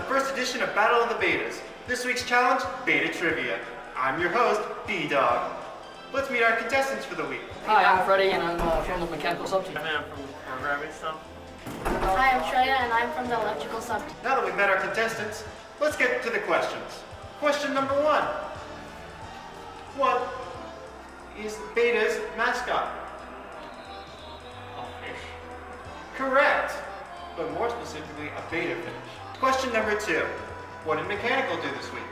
first edition of Battle of the Betas. This week's challenge, Beta Trivia. I'm your host, B-Dog. Let's meet our contestants for the week. Hi, I'm Freddie, and I'm from the mechanical subteam. I'm from programming stuff. Hi, I'm Shreya, and I'm from the electrical sub. Now that we've met our contestants, let's get to the questions. Question number 1. What is Beta's mascot? A fish. Correct, but more specifically, a beta fish. Question number 2. What did Mechanical do this week?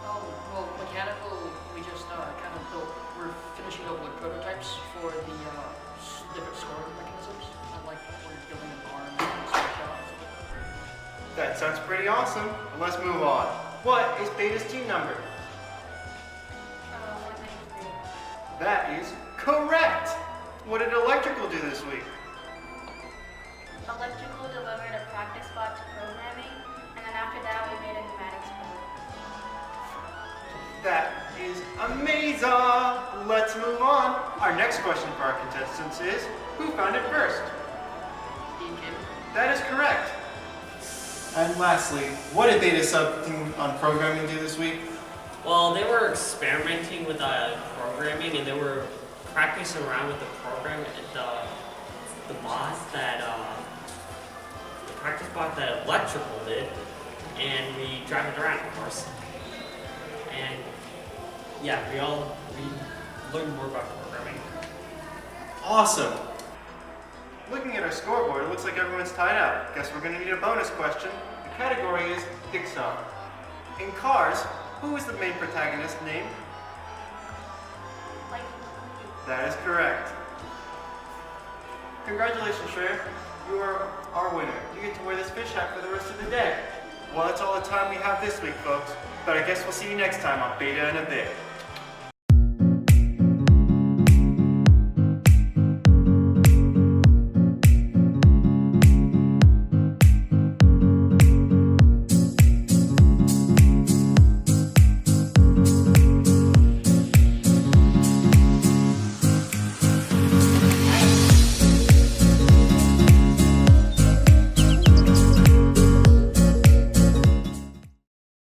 Oh, well, mechanical, we just kind of built, we're finishing up with prototypes for the different scoring mechanisms. And like, we're building a barn and switch out. That sounds pretty awesome. But let's move on. What is Beta's team number? 193. That is correct. What did Electrical do this week? Electrical delivered a practice spot to programming, and then after that we made a pneumatics board. That is amazing. Let's move on. Our next question for our contestants is, who found it first? That is correct. And lastly, what did Beta Sub team on programming do this week? Well, they were experimenting with programming, and they were practicing around with the program, the bot that the practice bot that Electrical did, and we drive it around, of course. And yeah, we learned more about programming. Awesome. Looking at our scoreboard, it looks like everyone's tied up. Guess we're gonna need a bonus question. The category is Pixar. In Cars, who is the main protagonist named? Like, That is correct. Congratulations, Shreya. You are our winner. You get to wear this fish hat for the rest of the day. Well, that's all the time we have this week, folks. But I guess we'll see you next time on Beta in a Bit.